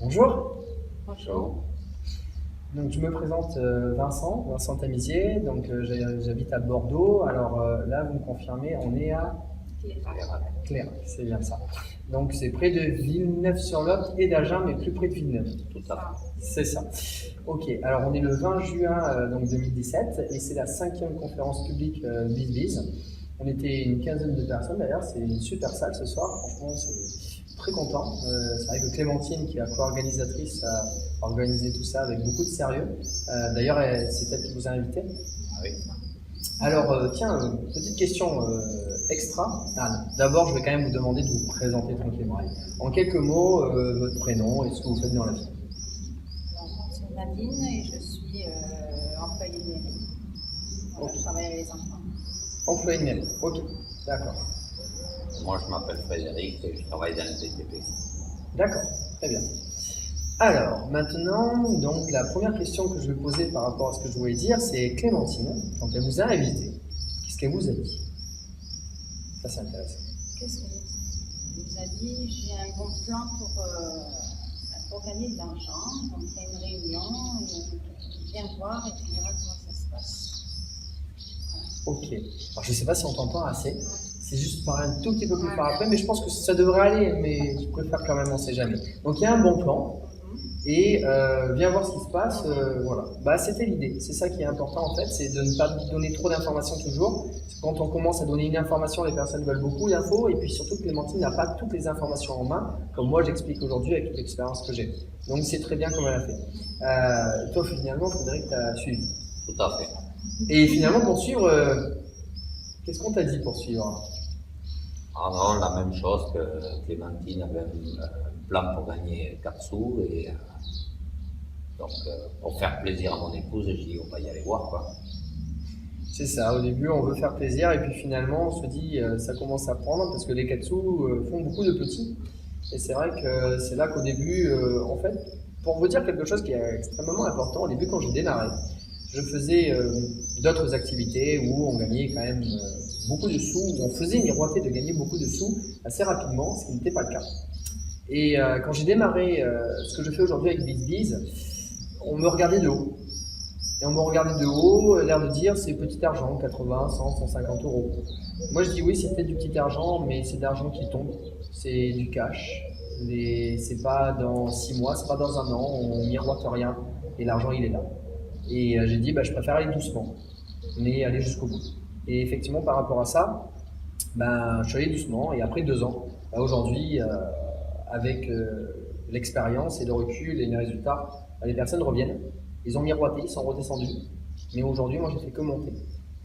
Bonjour, Bonjour. donc je me présente Vincent Tamizier, donc j'habite à Bordeaux. Alors là, vous me confirmez, on est à Clairac, c'est bien ça. Donc c'est près de Villeneuve-sur-Lot et d'Agen, mais plus près de Villeneuve. Tout à C'est ça. Ok, alors on est le 20 juin donc 2017 et c'est la 5e conférence publique BizBiz. On était une quinzaine de personnes d'ailleurs, c'est une super salle ce soir, franchement c'est très content. C'est vrai que Clémentine qui est la co-organisatrice a organisé tout ça avec beaucoup de sérieux. D'ailleurs c'est elle qui vous a invité. fait. Oui. Alors tiens, petite question extra. Ah, non. D'abord je vais quand même vous demander de vous présenter tranquillement. Allez. En quelques mots, votre prénom et ce que vous faites dans la vie. Alors, moi, c'est Nadine et je suis employée de mairie. Voilà, je travaille avec les enfants. Employé de mairie. Ok, d'accord. Moi, je m'appelle Frédéric et je travaille dans le BTP. D'accord, très bien. Alors, maintenant, donc la première question que je vais poser par rapport à ce que je voulais dire, c'est Clémentine, quand elle vous a invité, qu'est-ce qu'elle vous a dit? Ça, c'est intéressant. Qu'est-ce qu'elle nous a dit? J'ai un bon plan pour gagner de l'argent. Donc, il y a une réunion, viens voir et tu verras comment ça se passe. Ok. Alors, je ne sais pas si on t'entend assez. C'est juste par un tout petit peu plus fort après, mais je pense que ça devrait aller, mais je préfère quand même, on ne sait jamais. Donc, il y a un bon plan. Et viens voir ce qui se passe, voilà. Bah, c'était l'idée, c'est ça qui est important en fait, c'est de ne pas donner trop d'informations toujours. Parce que quand on commence à donner une information, les personnes veulent beaucoup d'infos, et puis surtout Clémentine n'a pas toutes les informations en main, comme moi j'explique aujourd'hui avec toute l'expérience que j'ai. Donc c'est très bien comme elle a fait. Toi finalement, Frédéric, tu as suivi. Tout à fait. Et finalement pour suivre, qu'est-ce qu'on t'a dit pour suivre? Ah non, la même chose que Clémentine avait un plan pour gagner 4 sous et donc pour faire plaisir à mon épouse, j'ai dit on va y aller voir quoi. C'est ça, au début on veut faire plaisir et puis finalement on se dit ça commence à prendre parce que les katsu font beaucoup de petits. Et c'est vrai que c'est là qu'au début, en fait, pour vous dire quelque chose qui est extrêmement important, au début quand j'ai démarré, je faisais d'autres activités où on gagnait quand même beaucoup de sous, où on faisait miroiter de gagner beaucoup de sous assez rapidement, ce qui n'était pas le cas. Et quand j'ai démarré ce que je fais aujourd'hui avec BizBiz, on me regardait de haut. Et on me regardait de haut, l'air de dire c'est petit argent, 80, 100, 150 euros. Moi je dis oui, c'est peut-être du petit argent, mais c'est de l'argent qui tombe, c'est du cash. C'est pas dans 6 mois, c'est pas dans un an, on miroite rien et l'argent il est là. Et j'ai dit je préfère aller doucement, mais aller jusqu'au bout. Et effectivement par rapport à ça, je suis allé doucement et après 2 ans, aujourd'hui avec l'expérience et le recul et les résultats, les personnes reviennent. Ils ont miroité, ils sont redescendus. Mais aujourd'hui, moi, j'ai fait que monter.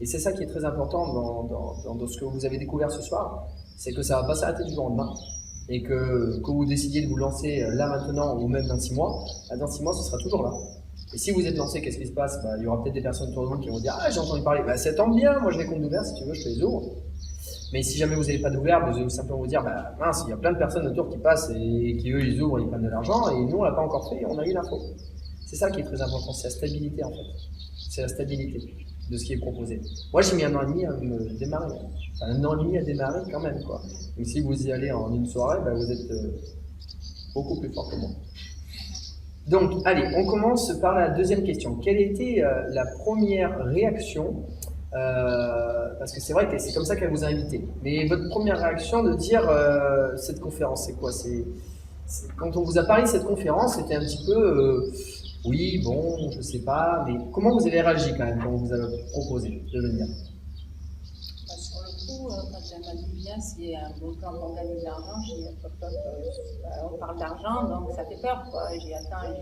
Et c'est ça qui est très important dans ce que vous avez découvert ce soir, c'est que ça ne va pas s'arrêter du jour au lendemain. Et que vous décidiez de vous lancer là maintenant ou même dans 6 mois, dans 6 mois, ce sera toujours là. Et si vous êtes lancé, qu'est-ce qui se passe? Il y aura peut-être des personnes autour de vous qui vont dire « Ah, j'ai entendu parler. » Ça tombe bien, moi j'ai les comptes ouverts, si tu veux, je te les ouvre. Mais si jamais vous n'avez pas d'ouvert, vous allez simplement vous dire mince, il y a plein de personnes autour qui passent et qui eux, ils ouvrent, ils prennent de l'argent, et nous, on l'a pas encore fait et on a eu l'info. C'est ça qui est très important, c'est la stabilité en fait. C'est la stabilité de ce qui est proposé. Moi j'ai mis 1 an et demi à me démarrer. Enfin 1 an et demi à démarrer quand même quoi. Donc si vous y allez en une soirée, vous êtes beaucoup plus fort que moi. Donc allez, on commence par la deuxième question. Quelle était la première réaction parce que c'est vrai que c'est comme ça qu'elle vous a invité. Mais votre première réaction de dire cette conférence, c'est quoi? Quand on vous a parlé de cette conférence, c'était un petit peu oui, bon, je sais pas, mais comment vous avez réagi quand même quand on vous a proposé de venir? Sur le coup, quand elle m'a dit bien, c'est un bon plan pour gagner de l'argent, j'ai dit on parle d'argent, donc ça fait peur quoi. J'ai attends,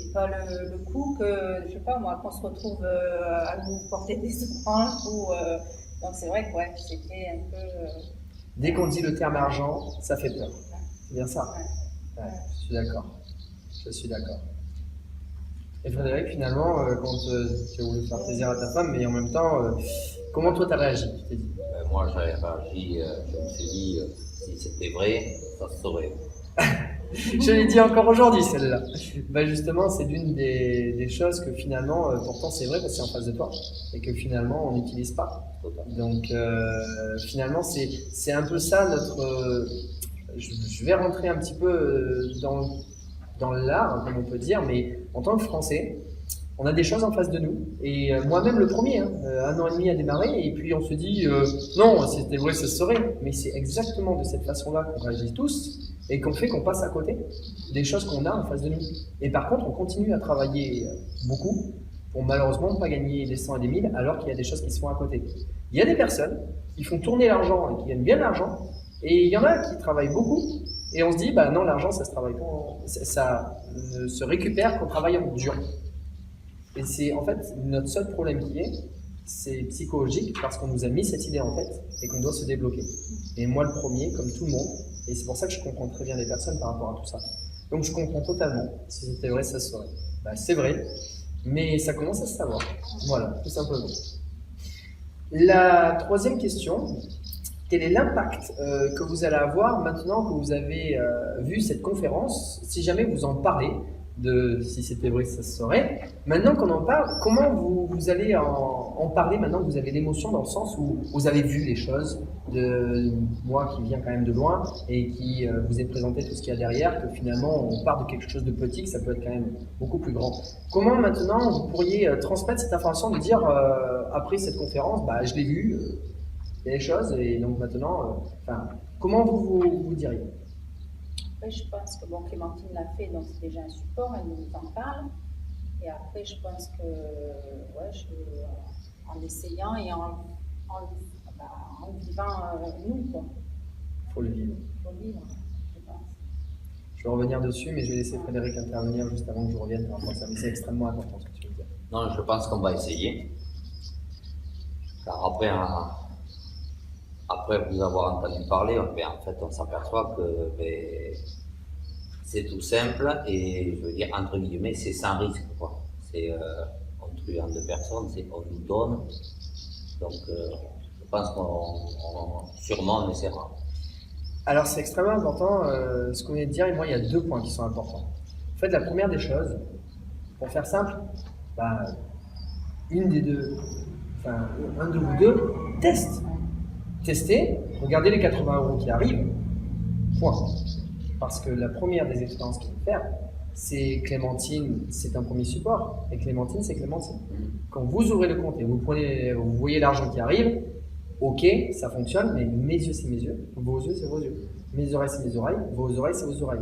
c'est pas le coup que, je sais pas moi, qu'on se retrouve à nous porter des souffrances ou. Donc c'est vrai que ouais, c'était un peu. Dès qu'on dit le terme argent, ça fait peur. C'est bien ça? Ouais. Je suis d'accord. Je suis d'accord. Et Frédéric, finalement, quand tu as voulu faire plaisir à ta femme, mais en même temps, comment toi tu as réagi? Tu t'es dit Moi, j'ai réagi, je me suis dit si c'était vrai, ça se saurait. Je l'ai dit encore aujourd'hui celle-là. Justement, c'est l'une des choses que finalement, pourtant c'est vrai parce que c'est en face de toi, et que finalement on n'utilise pas. Donc finalement c'est un peu ça notre. Je vais rentrer un petit peu dans l'art, comme on peut dire, mais en tant que Français, on a des choses en face de nous. Et moi-même le premier, 1 an et demi à démarrer, et puis on se dit non, c'était vrai, ça se saurait. Mais c'est exactement de cette façon-là qu'on réagit tous et qu'on fait qu'on passe à côté des choses qu'on a en face de nous. Et par contre, on continue à travailler beaucoup pour malheureusement ne pas gagner des 100 et des 1000 alors qu'il y a des choses qui se font à côté. Il y a des personnes qui font tourner l'argent et qui gagnent bien de l'argent, et il y en a qui travaillent beaucoup. Et on se dit, bah non, l'argent, ça se travaille pas, ça ne se récupère qu'en travaillant dur. Et c'est en fait notre seul problème qui est, c'est psychologique parce qu'on nous a mis cette idée en tête et qu'on doit se débloquer. Et moi le premier, comme tout le monde, et c'est pour ça que je comprends très bien les personnes par rapport à tout ça. Donc je comprends totalement, si c'était vrai, ça se saurait. Bah, c'est vrai, mais ça commence à se savoir. Voilà, tout simplement. La troisième question, quel est l'impact que vous allez avoir maintenant que vous avez vu cette conférence, si jamais vous en parlez, de si c'était vrai, ça se saurait. Maintenant qu'on en parle, comment vous allez en parler maintenant que vous avez l'émotion dans le sens où vous avez vu les choses, de moi qui viens quand même de loin et qui vous ai présenté tout ce qu'il y a derrière, que finalement on part de quelque chose de petit, que ça peut être quand même beaucoup plus grand. Comment maintenant vous pourriez transmettre cette information de dire après cette conférence, bah je l'ai vu, il y a des choses et donc maintenant, comment vous diriez? Après, je pense que bon, Clémentine l'a fait, donc c'est déjà un support, elle nous en parle. Et après, je pense que, ouais, en essayant et en vivant nous, quoi. Faut le vivre. Faut le vivre, je pense. Je vais revenir dessus, mais je vais laisser Frédéric intervenir juste avant que je revienne par rapport à ça. Mais c'est extrêmement important ce que tu veux dire. Non, je pense qu'on va essayer. Car après vous avoir entendu parler, en fait, on s'aperçoit que c'est tout simple et je veux dire, entre guillemets, c'est sans risque, quoi. C'est, on truand de personnes, on nous donne. Donc, je pense qu'on sûrement on essaiera. Alors, c'est extrêmement important ce qu'on vient de dire, et moi, il y a 2 points qui sont importants. En fait, la première des choses, pour faire simple, un de vous deux, testez, regardez les 80 € qui arrivent, point. Parce que la première des expériences qu'il faut faire, c'est Clémentine, c'est un premier support, et Clémentine, c'est Clémentine. Quand vous ouvrez le compte et vous voyez l'argent qui arrive, ok, ça fonctionne, mais mes yeux, c'est mes yeux, vos yeux, c'est vos yeux. Mes oreilles, c'est mes oreilles, vos oreilles, c'est vos oreilles.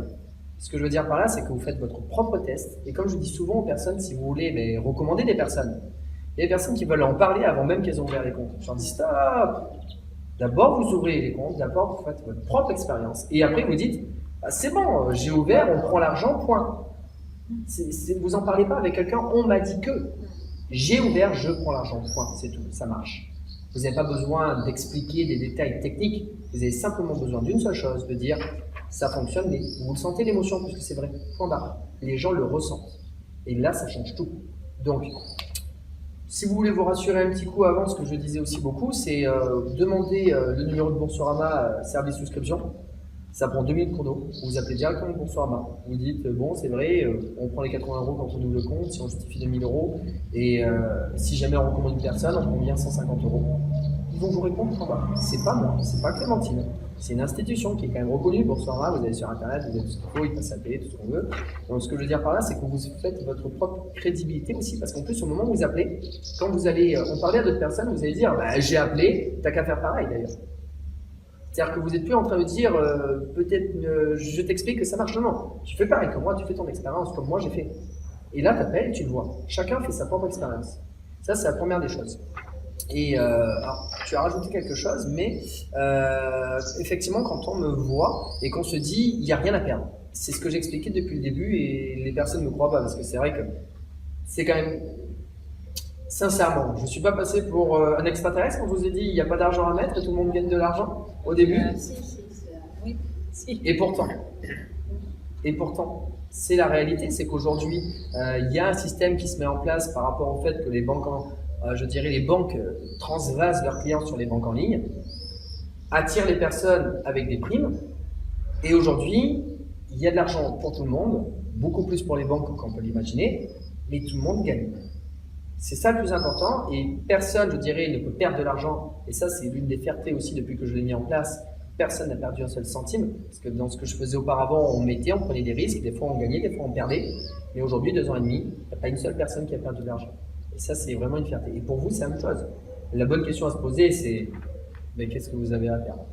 Ce que je veux dire par là, c'est que vous faites votre propre test, et comme je dis souvent aux personnes, si vous voulez recommander des personnes, il y a des personnes qui veulent en parler avant même qu'elles ont ouvert les comptes. Je leur dis stop! D'abord, vous ouvrez les comptes, d'abord, vous faites votre propre expérience. Et après, vous dites, c'est bon, j'ai ouvert, on prend l'argent, point. Vous n'en parlez pas avec quelqu'un, on m'a dit que. J'ai ouvert, je prends l'argent, point, c'est tout, ça marche. Vous n'avez pas besoin d'expliquer des détails techniques, vous avez simplement besoin d'une seule chose, de dire, ça fonctionne, mais vous le sentez l'émotion, puisque c'est vrai, point barre. Les gens le ressentent. Et là, ça change tout. Donc, si vous voulez vous rassurer un petit coup avant, ce que je disais aussi beaucoup, c'est demander le numéro de Boursorama service souscription. Ça prend 2 minutes chrono. Vous appelez directement Boursorama. Vous dites, bon, c'est vrai, on prend les 80 € quand on ouvre le compte, si on justifie 2 000 €. Et si jamais on recommande une personne, on prend bien 150 €. Ils vont vous répondre, c'est pas moi, c'est pas Clémentine. C'est une institution qui est quand même reconnue, Boursorama, vous allez sur Internet, vous avez tout ce qu'il faut, il passe à payer, tout ce qu'on veut. Donc ce que je veux dire par là, c'est que vous faites votre propre crédibilité aussi, parce qu'en plus, au moment où vous appelez, quand vous allez en parler à d'autres personnes, vous allez dire, j'ai appelé, t'as qu'à faire pareil d'ailleurs. C'est-à-dire que vous n'êtes plus en train de dire, peut-être, je t'explique que ça marche. Non, tu fais pareil que moi, tu fais ton expérience comme moi j'ai fait. Et là, tu appelles, tu le vois. Chacun fait sa propre expérience. Ça, c'est la première des choses. Et alors, tu as rajouté quelque chose, mais effectivement, quand on me voit et qu'on se dit, il n'y a rien à perdre. C'est ce que j'ai expliqué depuis le début et les personnes ne me croient pas, parce que c'est vrai que c'est quand même... Sincèrement, je ne suis pas passé pour un extraterrestre quand je vous ai dit il n'y a pas d'argent à mettre et tout le monde gagne de l'argent au début. Si. Et pourtant, c'est la réalité, c'est qu'aujourd'hui, il y a un système qui se met en place par rapport au fait que les banques, les banques transvasent leurs clients sur les banques en ligne, attirent les personnes avec des primes. Et aujourd'hui, il y a de l'argent pour tout le monde, beaucoup plus pour les banques qu'on peut l'imaginer, mais tout le monde gagne. C'est ça le plus important, et personne, ne peut perdre de l'argent, et ça c'est l'une des fiertés aussi depuis que je l'ai mis en place, personne n'a perdu un seul centime, parce que dans ce que je faisais auparavant, on prenait des risques, des fois on gagnait, des fois on perdait, mais aujourd'hui, 2 ans et demi, il n'y a pas une seule personne qui a perdu de l'argent. Et ça, c'est vraiment une fierté. Et pour vous, c'est la même chose. La bonne question à se poser, c'est mais qu'est-ce que vous avez à perdre?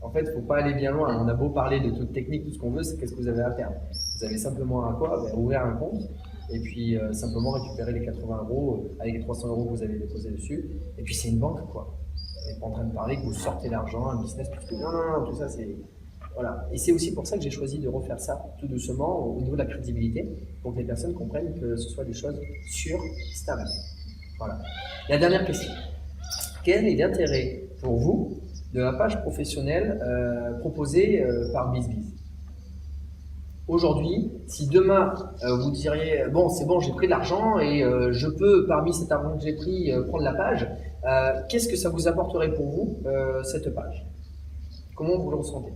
En fait, il ne faut pas aller bien loin. On a beau parler de toute technique, tout ce qu'on veut, c'est qu'est-ce que vous avez à perdre? Vous avez simplement à quoi? Ouvrir un compte et puis simplement récupérer les 80 € avec les 300 € que vous avez déposés dessus. Et puis c'est une banque, quoi. Vous n'êtes pas en train de parler que vous sortez l'argent, un business, tout. Non, tout ça, c'est... Voilà. Et c'est aussi pour ça que j'ai choisi de refaire ça tout doucement au niveau de la crédibilité, pour que les personnes comprennent que ce soit des choses sûres, stables. Voilà. La dernière question. Quel est l'intérêt pour vous de la page professionnelle proposée par BizBiz? Aujourd'hui, si demain vous diriez bon, c'est bon, j'ai pris de l'argent et je peux, parmi cet argent que j'ai pris, prendre la page, qu'est-ce que ça vous apporterait pour vous, cette page? Comment vous le ressentez?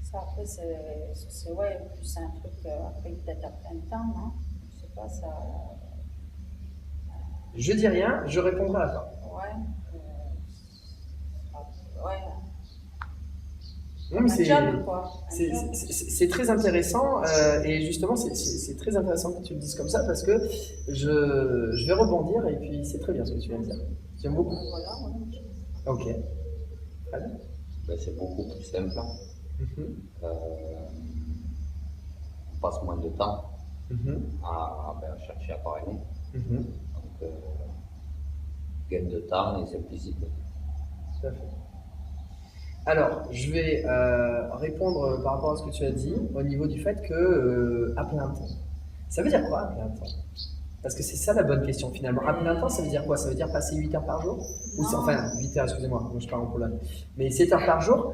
Ça, après, c'est ouais, plus un truc, après, peut-être à plein temps, non? Je sais pas, ça. Je dis rien, je répondrai à la fin. Ouais. Ouais. Non, mais c'est très intéressant et justement c'est très intéressant que tu le dises comme ça parce que je vais rebondir et puis c'est très bien ce que tu viens de dire. J'aime beaucoup. Voilà, ouais. Ok. Très bien. Ben, c'est beaucoup plus simple. On passe moins de temps à chercher à parrainer. Donc, gain de temps et simplicité. Tout à fait. Alors, je vais répondre par rapport à ce que tu as dit au niveau du fait que à plein temps. Ça veut dire quoi à plein temps? Parce que c'est ça la bonne question finalement. À plein temps, ça veut dire quoi? Ça veut dire passer 8 heures par jour? Enfin, 8 heures, excusez-moi, moi je parle en Pologne. Mais 7 heures par jour,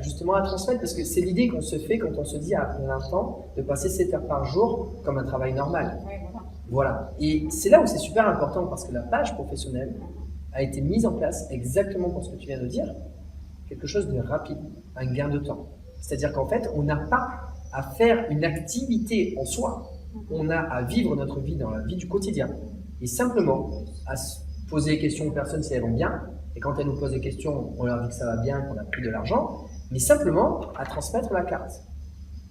justement à transmettre, parce que c'est l'idée qu'on se fait quand on se dit à plein temps de passer 7 heures par jour comme un travail normal. Ouais, Voilà. Et c'est là où c'est super important parce que la page professionnelle a été mise en place exactement pour ce que tu viens de dire. Quelque chose de rapide, un gain de temps. C'est-à-dire qu'en fait, on n'a pas à faire une activité en soi, on a à vivre notre vie dans la vie du quotidien et simplement à se poser des questions aux personnes si elles vont bien, et quand elles nous posent des questions, on leur dit que ça va bien, qu'on a pris de l'argent, mais simplement à transmettre la carte.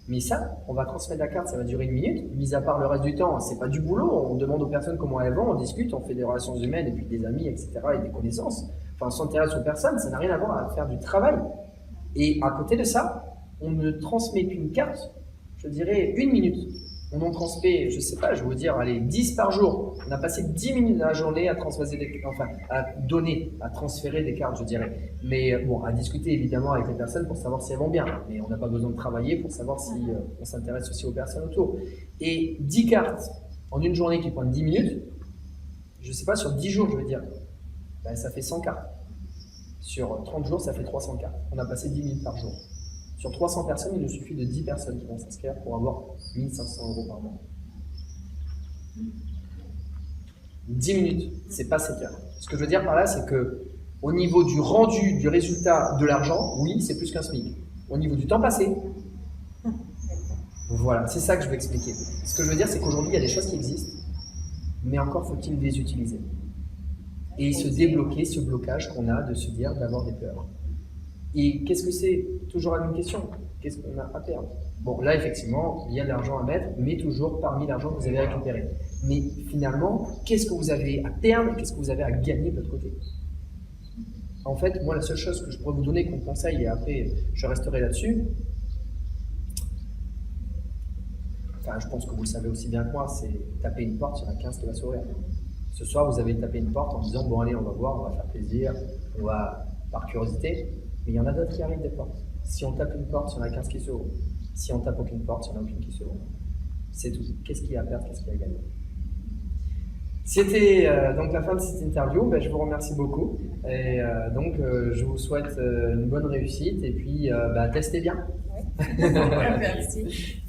Mais ça, on va transmettre la carte, ça va durer 1 minute, mis à part le reste du temps, c'est pas du boulot, on demande aux personnes comment elles vont, on discute, on fait des relations humaines et puis des amis, etc. et des connaissances. Enfin, on s'intéresse aux personnes, ça n'a rien à voir à faire du travail. Et à côté de ça, on ne transmet qu'une carte, je dirais 1 minute. On en transmet, je sais pas, je vais vous dire, allez, 10 par jour. On a passé 10 minutes dans la journée à à transférer des cartes, je dirais. Mais bon, à discuter évidemment avec les personnes pour savoir si elles vont bien. Mais on n'a pas besoin de travailler pour savoir si on s'intéresse aussi aux personnes autour. Et 10 cartes en une journée qui prennent 10 minutes, je sais pas, sur 10 jours, je veux dire, ben, ça fait 100 cartes. Sur 30 jours, ça fait 300 cartes. On a passé 10 minutes par jour. Sur 300 personnes, il nous suffit de 10 personnes qui vont s'inscrire pour avoir 1 500 € par mois. 10 minutes, c'est pas 7 heures. Ce que je veux dire par là, c'est que au niveau du rendu, du résultat de l'argent, oui, c'est plus qu'un SMIC. Au niveau du temps passé, voilà, c'est ça que je veux expliquer. Ce que je veux dire, c'est qu'aujourd'hui, il y a des choses qui existent, mais encore faut-il les utiliser. Et se débloquer ce blocage qu'on a de se dire d'avoir des peurs. Et qu'est-ce que c'est? Toujours la même question. Qu'est-ce qu'on a à perdre? Bon, là, effectivement, il y a de l'argent à mettre, mais toujours parmi l'argent que vous avez récupéré. Mais finalement, qu'est-ce que vous avez à perdre et qu'est-ce que vous avez à gagner de l'autre côté? En fait, moi, la seule chose que je pourrais vous donner comme conseil, et après, je resterai là-dessus, enfin, je pense que vous le savez aussi bien que moi, c'est taper une porte, il y en a 15 qui va s'ouvrir. Ce soir, vous avez tapé une porte en disant, bon, allez, on va voir, on va faire plaisir, on va, par curiosité. Mais il y en a d'autres qui arrivent des portes. Si on tape une porte, il y en a 15 qui s'ouvrent. Si on tape aucune porte, il n'y en a aucune qui s'ouvre. C'est tout. Qu'est-ce qu'il y a à perdre, qu'est-ce qu'il y a à gagner? C'était donc la fin de cette interview. Ben, je vous remercie beaucoup. Et donc, je vous souhaite une bonne réussite. Et puis, testez bien. Oui. Merci.